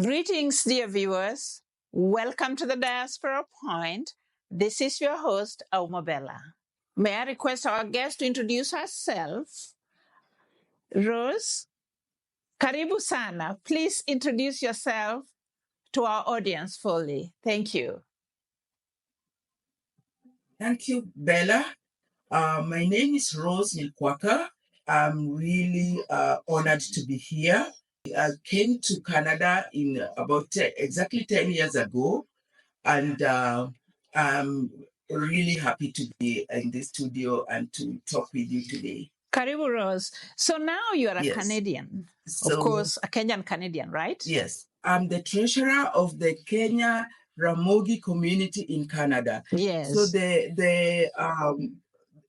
Greetings, dear viewers. Welcome to the Diaspora Point. This is your host, Aumabella. May I request our guest to introduce herself? Rose, karibu sana. Please introduce yourself to our audience fully. Thank you. Thank you, Bella. My name is Rose Nilkwaka. I'm really honored to be here. I came to Canada in about exactly 10 years ago, and I'm really happy to be in the studio and to talk with you today. Karibu Rose. So now you are a Yes. Canadian, So, of course, a Kenyan Canadian, right? Yes. I'm the treasurer of the Kenya Ramogi community in Canada. Yes. So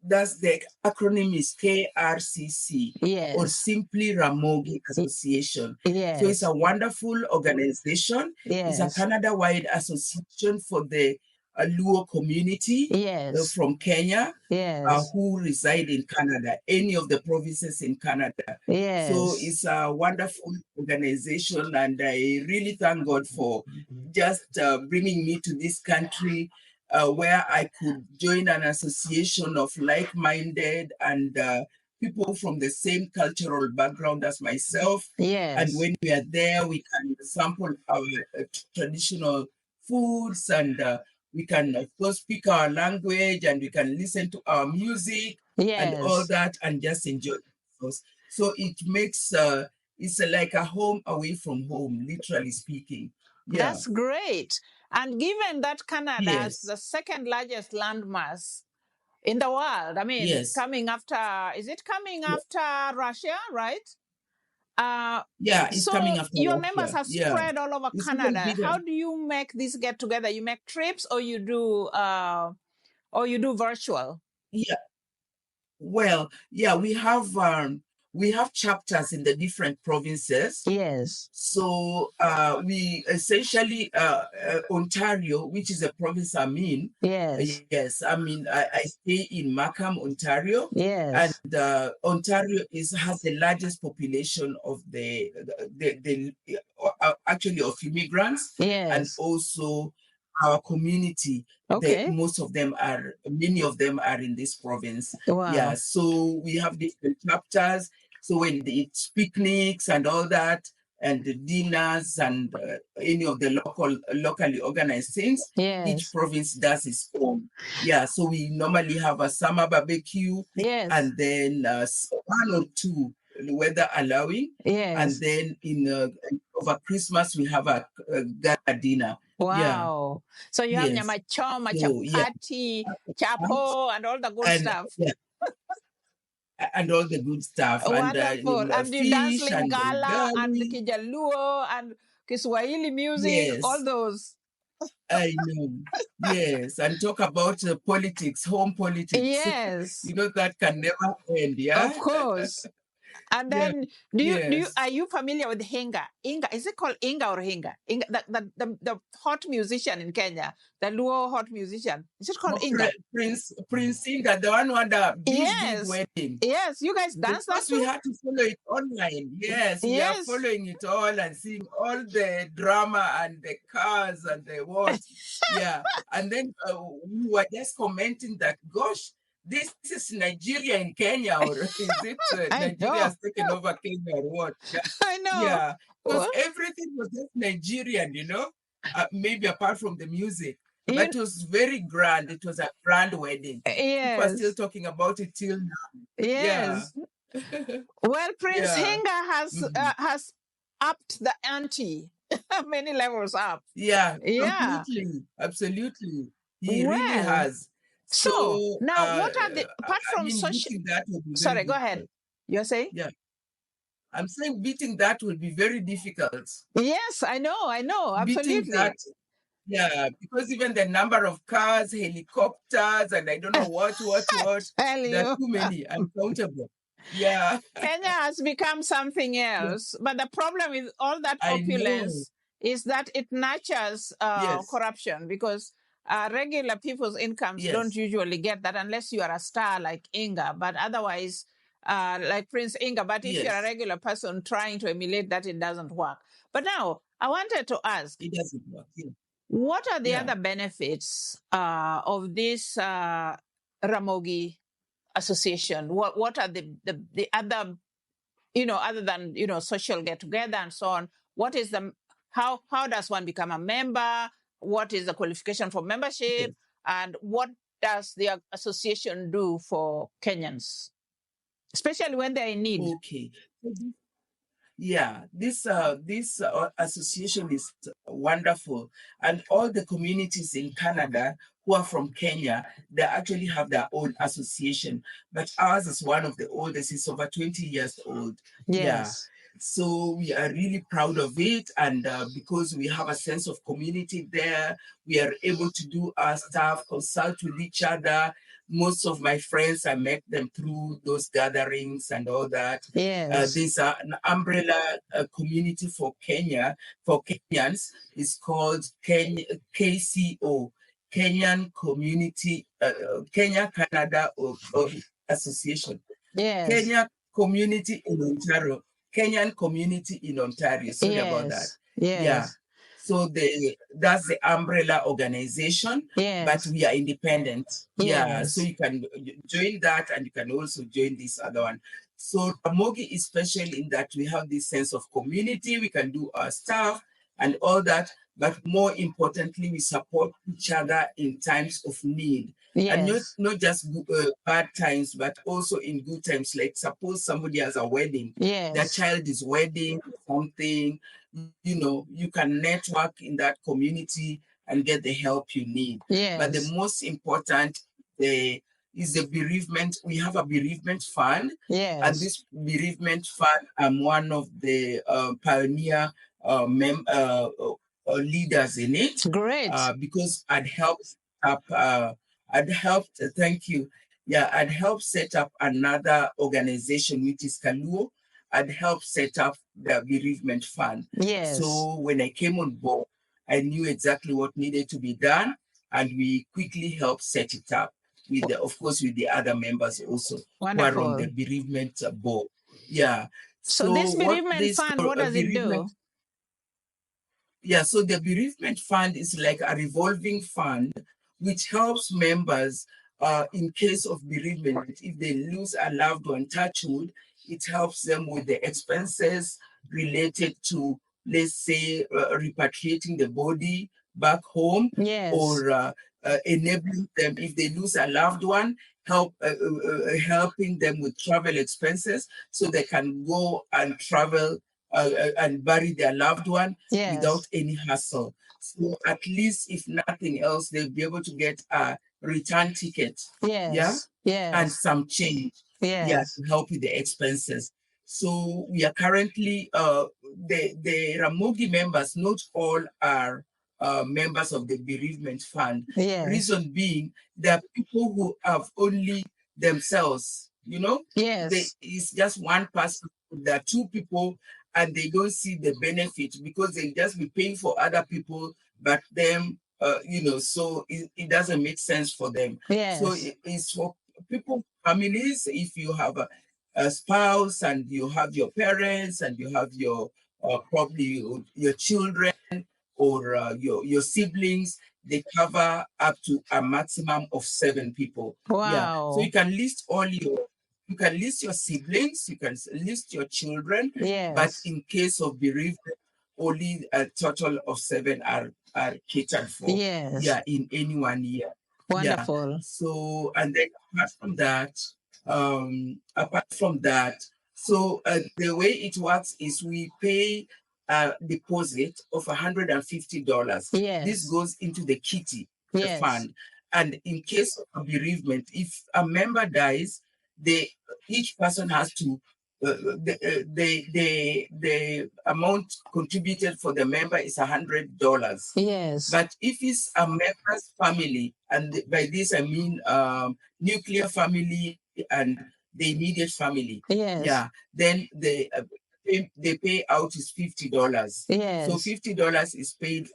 that's the acronym is KRCC, Yes. or simply Ramogi Association. Yes. So it's a wonderful organization. Yes. It's a Canada-wide association for the Luo community Yes. from Kenya Yes. who reside in Canada, any of the provinces in Canada. Yes. So it's a wonderful organization, and I really thank God for just bringing me to this country where I could join an association of like-minded and people from the same cultural background as myself. Yes. And when we are there, we can sample our traditional foods, and we can, of course, speak our language, and we can listen to our music and all that, and just enjoy it. So it makes it's like a home away from home, literally speaking. Yeah. That's great. And given that Canada Yes. is the second largest landmass in the world, I mean, Yes. coming after, is it coming after Russia, right? Yeah, it's so coming after your Russia. members have spread all over It's Canada. How do you make this get together? You make trips, or you do virtual? Yeah. Well, yeah, we have chapters in the different provinces. Yes. So we essentially Ontario, which is a province I'm in. Yes. Yes, I mean I stay in Markham, Ontario. Yes. And Ontario has the largest population of the actually of immigrants. Yes. And also our community. Okay. Many of them are in this province. Wow. Yeah, so we have different chapters. So when it's picnics and all that, and the dinners and any of the locally organized things, Yes. each province does its own. Yeah, so we normally have a summer barbecue. Yes. And then one or two, the weather allowing. Yes. And then over Christmas we have a gala dinner. Wow. Yeah. So you have nyama choma, chapati, chapo, and all the good stuff. Yeah. And all the good stuff. Wonderful. And you dance fish Lingala and Kijaluo and Kiswahili music, yes. all those. I know. Yes. And talk about politics, home politics. Yes. You know, that can never end. Yeah. Of course. And then, are you familiar with Hinga? Inga, is it called Inga or Hinga? Inga, the hot musician in Kenya, the Luo hot musician. Is it called Inga? Prince Inga, the one who had a big wedding. Yes, you guys dance that too? We had to follow it online. Yes, we are following it all and seeing all the drama and the cars and the what. Yeah, and then we were just commenting that, gosh, this is Nigeria in Kenya, or is it Nigeria has taken over Kenya or what? Yeah. I know. Yeah, because everything was just Nigerian, maybe apart from the music. But it was very grand. It was a grand wedding. Yes. People are still talking about it till now. Yes. Yeah. Well, Prince Hinga has upped the ante many levels up. Yeah. Absolutely. He really has. So now, what are the apart from social? Sorry, go ahead. You're saying? Yeah, I'm saying beating that will be very difficult. Yes, I know, absolutely. Beating that, yeah, because even the number of cars, helicopters, and I don't know what. There are too many, uncountable. Yeah. Kenya has become something else, but the problem with all that opulence is that it nurtures corruption, because regular people's incomes don't usually get that unless you are a star like Inga, but otherwise, like Prince Inga. But if you're a regular person trying to emulate that, it doesn't work. But now, I wanted to ask, It doesn't work. Yeah. what are the Yeah. other benefits of this Ramogi association? What are the other, other than social get together and so on? What is the how does one become a member? What is the qualification for membership? Yes. And what does the association do for Kenyans, especially when they're in need? Okay. Yeah, this association is wonderful, and all the communities in Canada who are from Kenya, they actually have their own association. But ours is one of the oldest; it's over 20 years old. Yeah, Yes. so we are really proud of it, and because we have a sense of community there, we are able to do our stuff, consult with each other. Most of my friends, I met them through those gatherings and all that. Yes. There's an umbrella community for Kenya, for Kenyans. It's called KCO, Kenyan Community, Kenya Canada Association. Yes. Kenya Community in Ontario, Kenyan Community in Ontario. Sorry about that. Yes. Yeah. So that's the umbrella organization, but Yes. we are independent. Yeah. So Yes. you can join that, and you can also join this other one. So Ramogi is special in that we have this sense of community. We can do our stuff and all that, but more importantly, we support each other in times of need. And not just bad times, but also in good times. Like suppose somebody has a wedding, their Yes. child is wedding, something, you can network in that community and get the help you need. But the Yes. most important is the bereavement. We have a bereavement fund, and Yes. this bereavement fund, I'm one of the pioneer leaders in it. Great. Because I'd helped, thank you. Yeah, I'd helped set up another organization, which is Kaluo. I'd helped set up the bereavement fund. Yes. So when I came on board, I knew exactly what needed to be done, and we quickly helped set it up with, of course, with the other members also who are on the Wonderful. bereavement board. Yeah. So this what bereavement this fund, what does it do? bereavement Yeah, so the bereavement fund is like a revolving fund which helps members in case of bereavement. If they lose a loved one, touch wood, it helps them with the expenses related to, let's say, repatriating the body back home, Yes. or enabling them if they lose a loved one, helping them with travel expenses so they can go and travel and bury their loved one without any hassle. So at least, if nothing else, they'll be able to get a return ticket. Yes. Yeah. Yes. And some change. Yes. Yeah, to help with the expenses. So we are currently the Ramogi members. Not all are members of the bereavement fund. Yes. Reason being, there are people who have only themselves. Yes. It's just one person. There are two people, and they don't see the benefit because they just be paying for other people, but them, so it doesn't make sense for them. Yes. So it's for people, families. If you have a spouse, and you have your parents, and you have your probably your children, or your siblings, they cover up to a maximum of 7 people. Wow. Yeah. So you can list your siblings, you can list your children. Yes. But in case of bereavement, only a total of 7 are catered for. Yes. Yeah, in any 1 year. Wonderful. Yeah. So, and then apart from that, so the way it works is we pay a deposit of $150. Yes. This goes into the kitty, the Yes. fund. And in case of bereavement, if a member dies, each person has to the amount contributed for the member is $100. Yes. But if it's a member's family, and by this I mean nuclear family and the immediate family, Yes. yeah, then the pay out is $50. Yes. So $50 is paid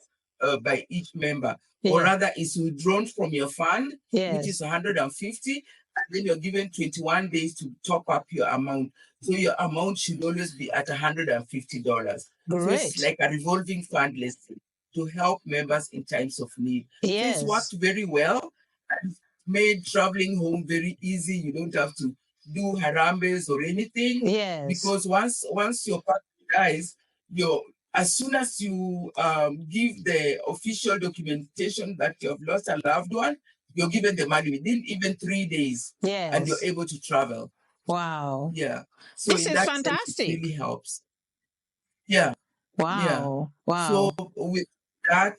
by each member, or rather is withdrawn from your fund, which is Yes. 150, and then you're given 21 days to top up your amount. So your amount should always be at $150. So it's Great. like a revolving fund, let's say, to help members in times of need. So it's Yes. worked very well and made traveling home very easy. You don't have to do harambes or anything, Yes. because once your partner dies, as soon as you give the official documentation that you have lost a loved one, you're given the money within even 3 days, and you're Yes. able to travel. Wow. Yeah. So This in is that sense, it fantastic. really helps. Yeah. Yeah. Wow. So Wow. with that,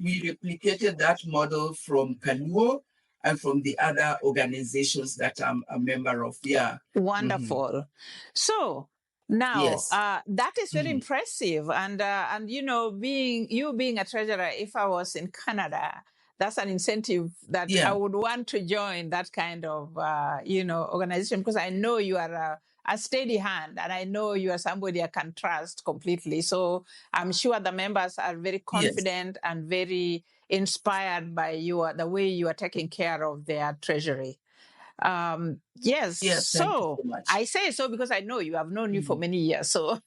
we replicated that model from Kaluo and from the other organizations that I'm a member of. Yeah. Wonderful. So now Yes. that is very Mhm. impressive, and you know, being a treasurer, if I was in Canada, that's an incentive that I Yeah. would want to join that kind of organization, because I know you are a steady hand, and I know you are somebody I can trust completely. So I'm sure the members are very Yes. confident and very inspired by the way you are taking care of their treasury. Yes. Yes. Thank you So so much. I say so because I know you. I've known you for Mhm. many years. So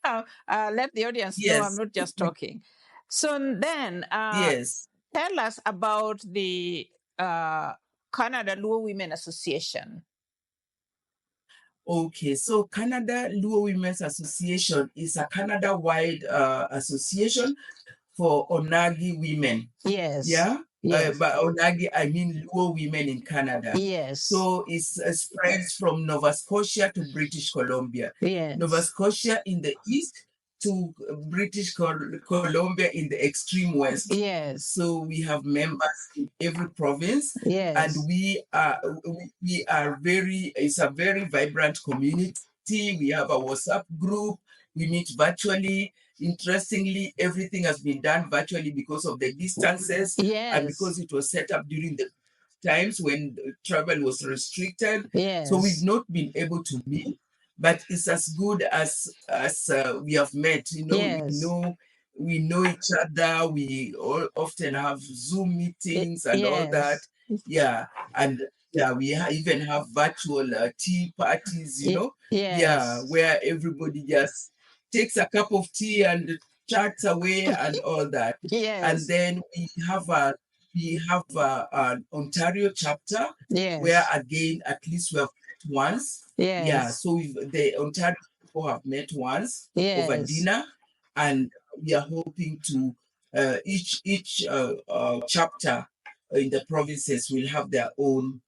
let the audience know I'm Yes. not just talking. So then Yes. tell us about the Canada Luo Women Association. Okay, so Canada Luo Women's Association is a Canada-wide association for Onagi women. Yes. Yeah. Yes. By Onagi, I mean Luo women in Canada. Yes. So it spreads from Nova Scotia to British Columbia. Yes. Nova Scotia in the east to British Columbia in the extreme west. Yes. So we have members in every province, Yes. and we are it's a very vibrant community. We have a WhatsApp group. We meet virtually. Interestingly, everything has been done virtually because of the distances and because it was set up during the times when travel was restricted. Yes. So we've not been able to meet, but it's as good as we have met. You know, Yes. we know each other. We all often have Zoom meetings and all that. Yeah, and yeah, we even have virtual tea parties. You know, yeah, where everybody just takes a cup of tea and chats away and all that. Yes. And then we have an Ontario chapter Yes. where again at least we have met once. Yes. Yeah, so the Ontario people have met once over Yes. dinner, and we are hoping to each chapter in the provinces will have their own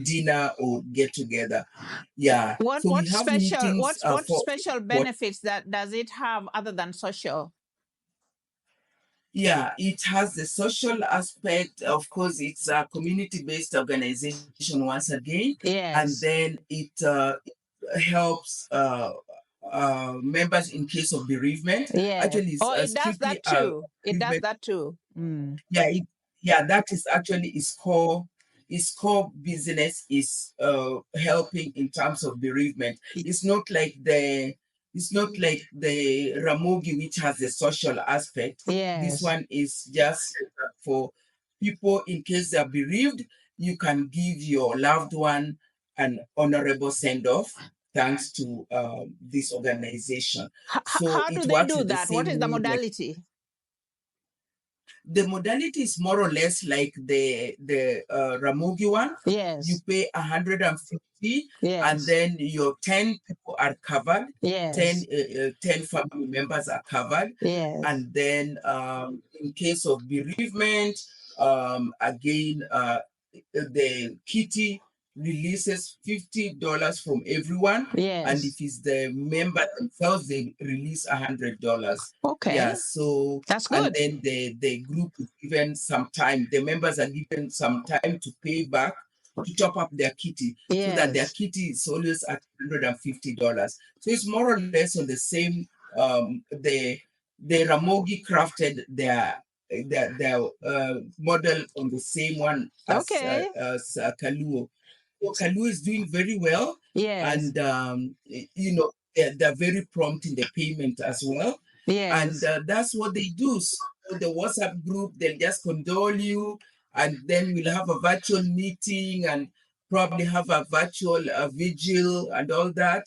dinner or get together. Yeah. What So we have special meetings what for special benefits that does it have other than social? Yeah, it has the social aspect. Of course, it's a community-based organization once again, and Yes. then it helps members in case of bereavement. Yes. Actually, it's It does strictly that too. It does bereavement. that too. Mm. Yeah, that is actually its core business is helping in terms of bereavement. It's not like the Ramogi, which has a social aspect. Yes. This one is just for people in case they're bereaved. You can give your loved one an honorable send-off thanks to this organization. So How do it they works do in the that? What same is the way like modality? the modality is more or less like the Ramogi one. Yes. You pay 150, Yes. and then your 10 people are covered. Yes. 10 family members are covered. Yes. And then in case of bereavement, again, the kitty releases $50 from everyone. Yes. And if it's the member themselves, they release $100. Okay. Yeah, so That's and good. then the group is given some time. The members are given some time to pay back to top up their kitty, so that their Yes. kitty is always at $150. So it's more or less on the same. The Ramogi crafted their model on the same one as Okay. Kaluo. So Kaluo is doing very well, Yes. and they're very prompt in the payment as well. Yes. And that's what they do. So the WhatsApp group, they'll just condole you, and then we'll have a virtual meeting, and probably have a virtual vigil and all that,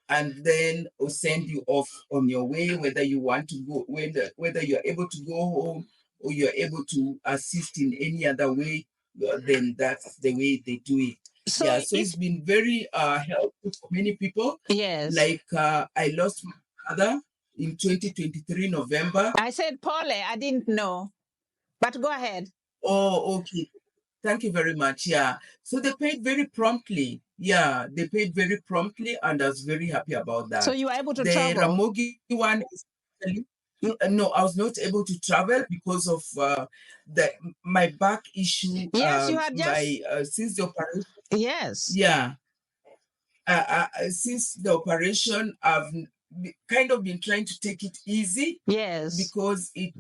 and then we'll send you off on your way, whether you want to go, whether you're able to go home or you're able to assist in any other way, then that's the way they do it. So yeah, so it's been very helpful for many people. yes. Like I lost my father in 2023 November. I said Paule, I didn't know. But go ahead. Oh, okay. Thank you very much. Yeah. So they paid very promptly. Yeah, they paid very promptly, and I was very happy about that. So you were able to The travel? Ramogi one is no, I was not able to travel because of my back issue. Yes, you had My since the operation. Yes. Yeah, since the operation, I've kind of been trying to take it easy. Yes. Because it,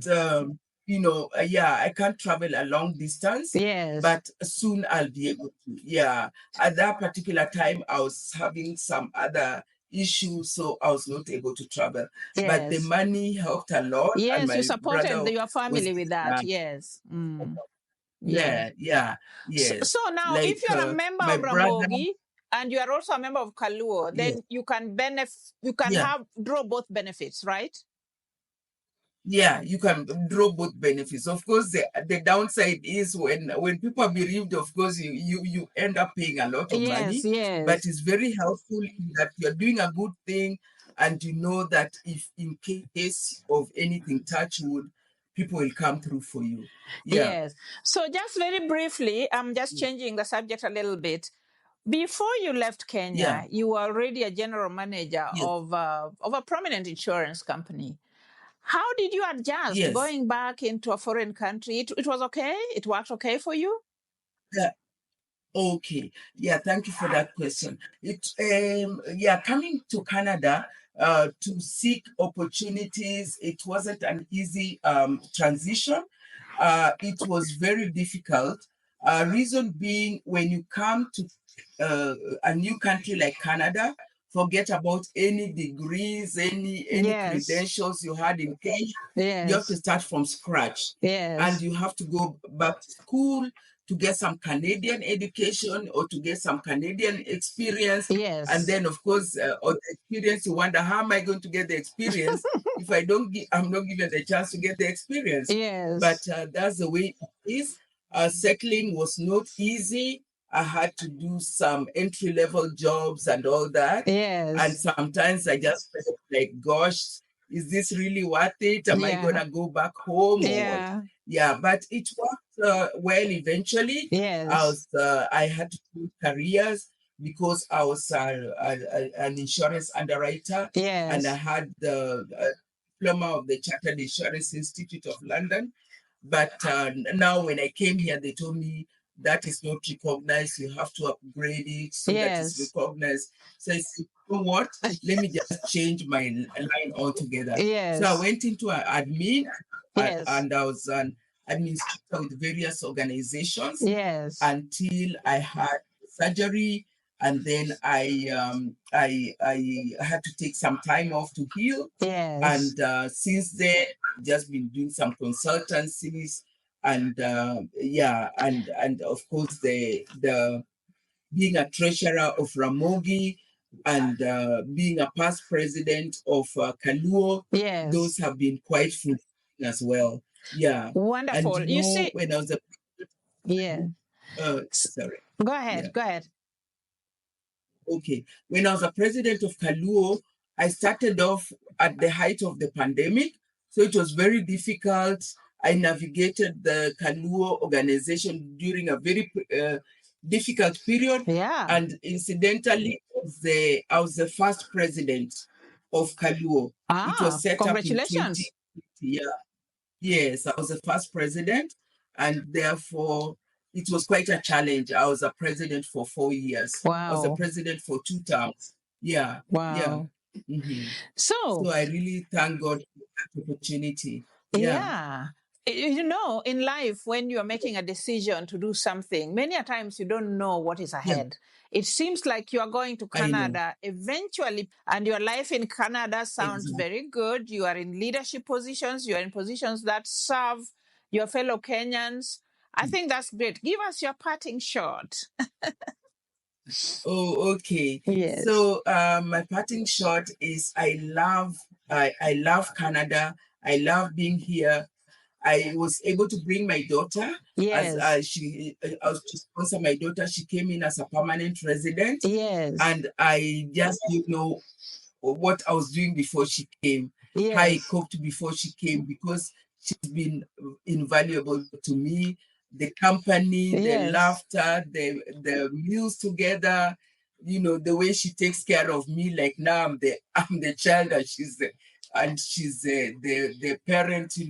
yeah, I can't travel a long distance. Yes. But soon I'll be able to. Yeah, at that particular time, I was having some other issues, so I was not able to travel. Yes. But the money helped a lot. Yes, and my you supported brother your family was with that. Yes. yeah. So now, Like if you're a member my of brother. Ramogi and you are also a member of Kaluo, then Yeah. you can Yeah. draw both benefits, right? Yeah, you can draw both benefits. Of course, the downside is when people are bereaved, of course, you end up paying a lot of money. Yes. But it's very helpful in that you're doing a good thing, and you know that if in case of anything, touch wood, people will come through for you. Yeah. Yes. So just very briefly, I'm just changing the subject a little bit. Before you left Kenya, Yeah. you were already a general manager Yes. of a prominent insurance company. How did you adjust Yes. going back into a foreign country? It was okay? It worked okay for you? Yeah. Okay. Yeah, thank you for that question. Coming to Canada to seek opportunities, it wasn't an easy transition. It was very difficult. Reason being, when you come to a new country like Canada, forget about any degrees, any credentials you had in Kenya. You have to start from scratch. And you have to go back to school to get some Canadian education or to get some Canadian experience. And then, of course, on the experience, you wonder, how am I going to get the experience if I'm not given the chance to get the experience? But that's the way it is. Settling was not easy. I had to do some entry-level jobs and all that. And sometimes I just felt like, gosh, is this really worth it? Am I going to go back home or what? Yeah, but it worked well eventually. I had to change careers because I was an insurance underwriter, and I had the diploma of the Chartered Insurance Institute of London. But now when I came here, they told me that is not recognized. You have to upgrade it so that it's recognized. So I said, you know what? Let me just change my line altogether. So I went into admin, and I was an administrator with various organizations until I had surgery, and then I had to take some time off to heal. And since then, just been doing some consultancies, and and of course the being a treasurer of Ramogi, and being a past president of Kaluo. Those have been quite fulfilling as well. Yeah. Wonderful. And you see, when I was sorry. Go ahead. Go ahead. Okay. When I was a president of Kaluo, I started off at the height of the pandemic. So it was very difficult. I navigated the Kaluo organization during a very difficult period. And incidentally, I was the first president of Kaluo. It was set up in 2020. Yeah. Yes, I was the first president, and therefore it was quite a challenge. I was a president for 4 years. I was a president for 2 terms. Yeah. Yeah. So I really thank God for that opportunity. Yeah. You know, in life, when you're making a decision to do something, many a times you don't know what is ahead. It seems like you are going to Canada eventually, and your life in Canada sounds very good. You are in leadership positions, you are in positions that serve your fellow Kenyans. I think that's great. Give us your parting shot. Oh, okay. Yes. So my parting shot is I love Canada. I love being here. I was able to bring my daughter as Yes. to sponsor my daughter. She came in as a permanent resident, Yes. and I just didn't know what I was doing before she came, how I Yes. coped before she came, because she's been invaluable to me. The company, the Yes. laughter, the meals together, the way she takes care of me. Like now, I'm the child, and she's the parent. She's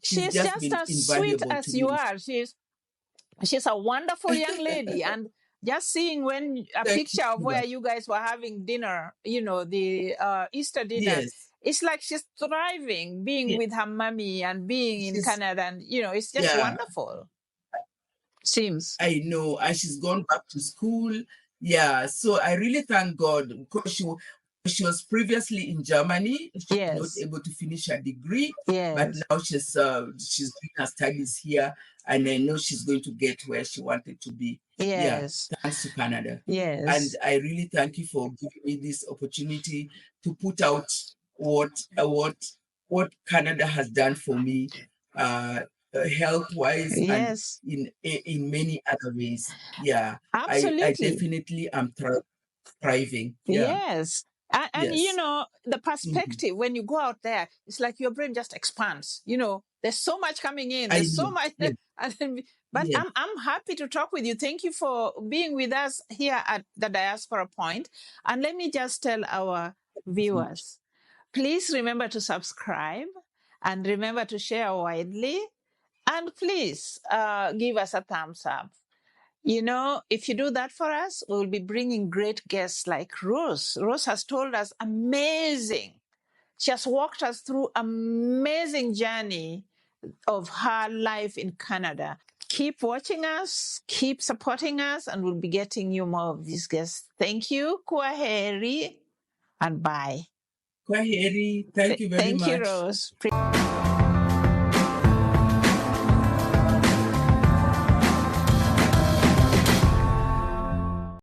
She's just just been as sweet invaluable to as you me. are. She's a wonderful young lady. And just seeing when a Thank you picture of so where much. you guys were having dinner, the Easter dinner, Yes, it's like she's thriving being yeah, with her mommy and being in she's Canada. And, it's just yeah. wonderful. Seems. I know, and she's gone back to school. Yeah, so I really thank God, because she was previously in Germany. She was not Yes. able to finish her degree, but Yes. now she's doing her studies here, and I know she's going to get where she wanted to be. Yeah, Yes. thanks to Canada. And Yes. I really thank you for giving me this opportunity to put out what Canada has done for me, uh, health wise, and Yes. in many other ways. Yeah, I Absolutely. definitely am thriving. Yeah, Yes. And yes, the mhm. perspective when you go out there, it's like your brain just expands. There's so much coming in. I There's so know. much. Yes, But yes. I'm happy to talk with you. Thank you for being with us here at the Diaspora Point. And let me just tell our So much. viewers, please remember to subscribe and remember to share widely. And please give us a thumbs up. If you do that for us, we will be bringing great guests like Rose. Rose has told us amazing. She has walked us through amazing journey of her life in Canada. Keep watching us, keep supporting us, and we'll be getting you more of these guests. Thank you, Kwaheri, and bye. Kwaheri, thank you very Thank you, much. Rose.